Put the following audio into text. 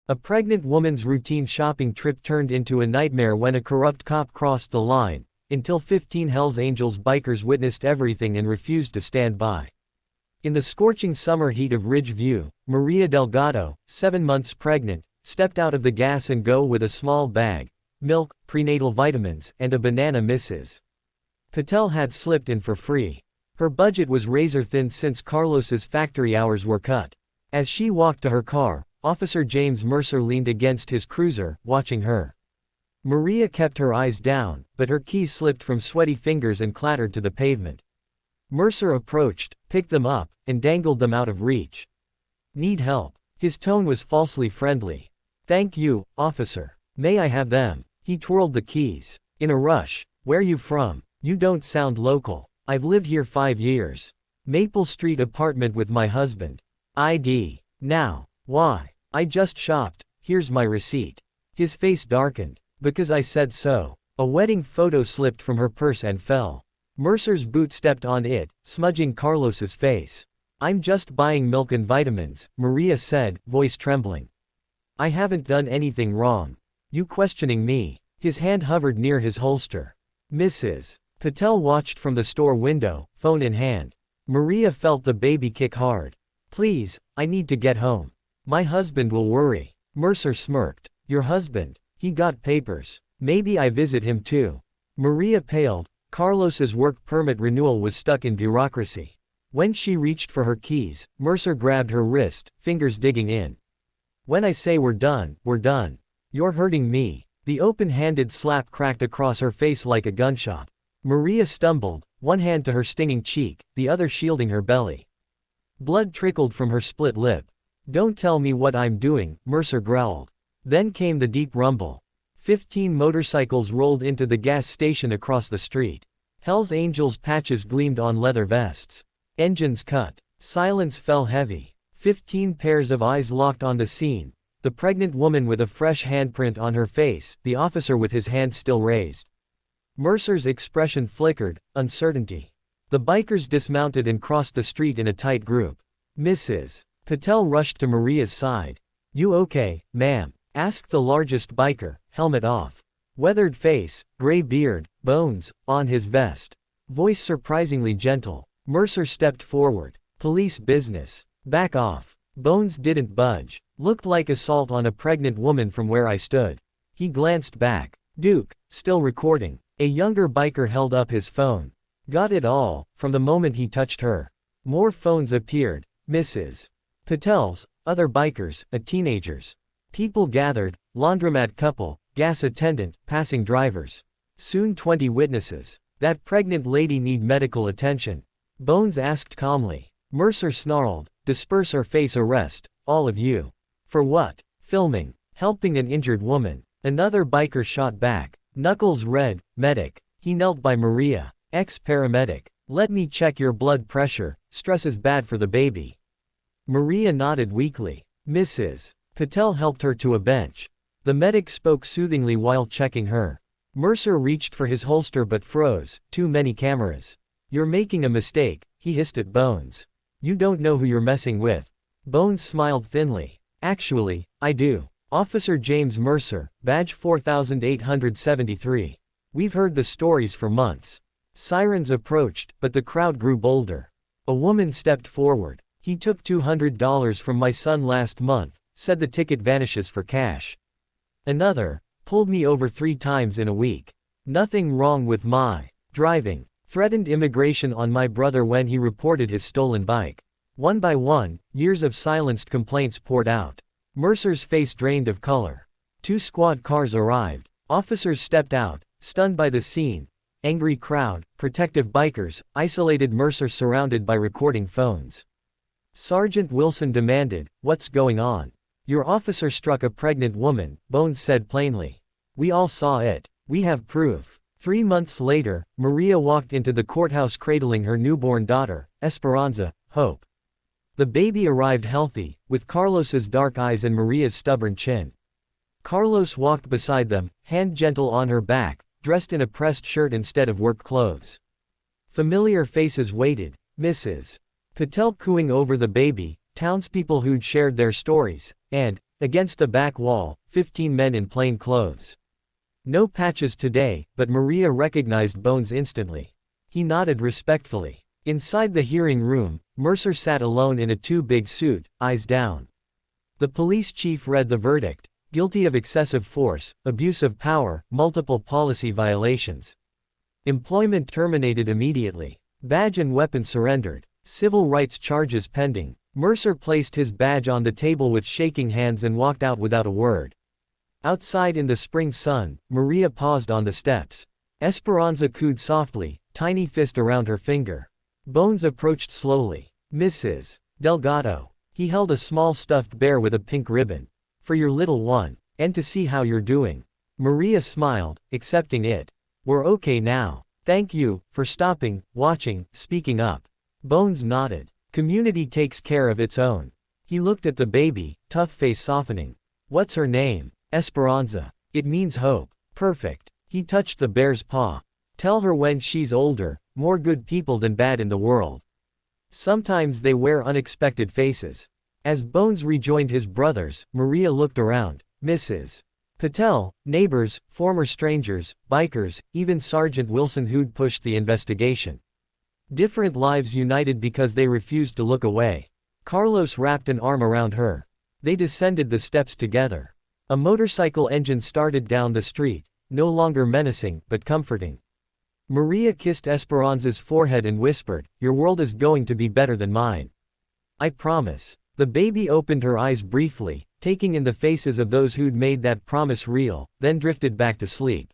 A pregnant woman's routine shopping trip turned into a nightmare when a corrupt cop crossed the line, until 15 Hells Angels bikers witnessed everything and refused to stand by. In the scorching summer heat of Ridge View, Maria Delgado, 7 months pregnant, stepped out of the gas and go with a small bag, milk, prenatal vitamins, and a banana. Mrs. Patel had slipped in for free. Her budget was razor thin since Carlos's factory hours were cut. As she walked to her car, Officer James Mercer leaned against his cruiser, watching her. Maria kept her eyes down, but her keys slipped from sweaty fingers and clattered to the pavement. Mercer approached, picked them up, and dangled them out of reach. "Need help?" His tone was falsely friendly. "Thank you, officer. May I have them?" He twirled the keys. In a rush. "Where you from? You don't sound local." "I've lived here 5 years. Maple Street apartment with my husband." "ID. Now." "Why?" "I just shopped. Here's my receipt." His face darkened. "Because I said so." A wedding photo slipped from her purse and fell. Mercer's boot stepped on it, smudging Carlos's face. "I'm just buying milk and vitamins," Maria said, voice trembling. "I haven't done anything wrong." "You questioning me?" His hand hovered near his holster. Mrs. Patel watched from the store window, phone in hand. Maria felt the baby kick hard. "Please, I need to get home. My husband will worry." Mercer smirked. "Your husband? He got papers. Maybe I visit him too." Maria paled. Carlos's work permit renewal was stuck in bureaucracy. When she reached for her keys, Mercer grabbed her wrist, fingers digging in. "When I say we're done, we're done. You're hurting me." The open-handed slap cracked across her face like a gunshot. Maria stumbled, one hand to her stinging cheek, the other shielding her belly. Blood trickled from her split lip. "Don't tell me what I'm doing," Mercer growled. Then came the deep rumble. 15 motorcycles rolled into the gas station across the street. Hells Angels patches gleamed on leather vests. Engines cut. Silence fell heavy. 15 pairs of eyes locked on the scene. The pregnant woman with a fresh handprint on her face, the officer with his hand still raised. Mercer's expression flickered, uncertainty. The bikers dismounted and crossed the street in a tight group. Mrs. Patel rushed to Maria's side. "You okay, ma'am?" asked the largest biker, helmet off. Weathered face, gray beard, bones, on his vest. Voice surprisingly gentle. Mercer stepped forward. "Police business. Back off." Bones didn't budge. "Looked like assault on a pregnant woman from where I stood." He glanced back. "Duke, still recording." A younger biker held up his phone. "Got it all, from the moment he touched her." More phones appeared. Mrs. Patel's, other bikers, a teenagers. People gathered, laundromat couple, gas attendant, passing drivers. Soon 20 witnesses. "That pregnant lady need medical attention," Bones asked calmly. Mercer snarled, "Disperse or face arrest, all of you." "For what?" "Filming. Helping an injured woman." Another biker shot back. Knuckles red. "Medic." He knelt by Maria. "Ex-paramedic. Let me check your blood pressure, stress is bad for the baby." Maria nodded weakly. Mrs. Patel helped her to a bench. The medic spoke soothingly while checking her. Mercer reached for his holster but froze. "Too many cameras." "You're making a mistake," he hissed at Bones. "You don't know who you're messing with." Bones smiled thinly. "Actually, I do. Officer James Mercer, badge 4873. We've heard the stories for months." Sirens approached, but the crowd grew bolder. A woman stepped forward. "He took $200 from my son last month, said the ticket vanishes for cash." Another, "Pulled me over 3 times in a week. Nothing wrong with my driving. Threatened immigration on my brother when he reported his stolen bike." One by one, years of silenced complaints poured out. Mercer's face drained of color. 2 squad cars arrived. Officers stepped out, stunned by the scene. Angry crowd, protective bikers, isolated Mercer surrounded by recording phones. Sergeant Wilson demanded, "What's going on?" "Your officer struck a pregnant woman," Bones said plainly. "We all saw it. We have proof." 3 months later, Maria walked into the courthouse cradling her newborn daughter, Esperanza, Hope. The baby arrived healthy, with Carlos's dark eyes and Maria's stubborn chin. Carlos walked beside them, hand gentle on her back, dressed in a pressed shirt instead of work clothes. Familiar faces waited, Mrs. Patel cooing over the baby, townspeople who'd shared their stories, and, Against the back wall, 15 men in plain clothes. No patches today, but Maria recognized Bones instantly. He nodded respectfully. Inside the hearing room, Mercer sat alone in a too-big suit, eyes down. The police chief read the verdict: guilty of excessive force, abuse of power, multiple policy violations. Employment terminated immediately. Badge and weapon surrendered. Civil rights charges pending. Mercer placed his badge on the table with shaking hands and walked out without a word. Outside in the spring sun, Maria paused on the steps. Esperanza cooed softly, tiny fist around her finger. Bones approached slowly. Mrs. Delgado. He held a small stuffed bear with a pink ribbon. For your little one, and to see how you're doing. Maria smiled, accepting it. We're okay now. Thank you, for stopping, watching, speaking up. Bones nodded. Community takes care of its own. He looked at the baby, tough face softening. What's her name? Esperanza. It means hope. Perfect. He touched the bear's paw. Tell her when she's older, more good people than bad in the world. Sometimes they wear unexpected faces. As Bones rejoined his brothers, Maria looked around. Mrs. Patel, neighbors, former strangers, bikers, even Sergeant Wilson who'd pushed the investigation. Different lives united because they refused to look away. Carlos wrapped an arm around her. They descended the steps together. A motorcycle engine started down the street, no longer menacing, but comforting. Maria kissed Esperanza's forehead and whispered, "Your world is going to be better than mine. I promise." The baby opened her eyes briefly, taking in the faces of those who'd made that promise real, then drifted back to sleep.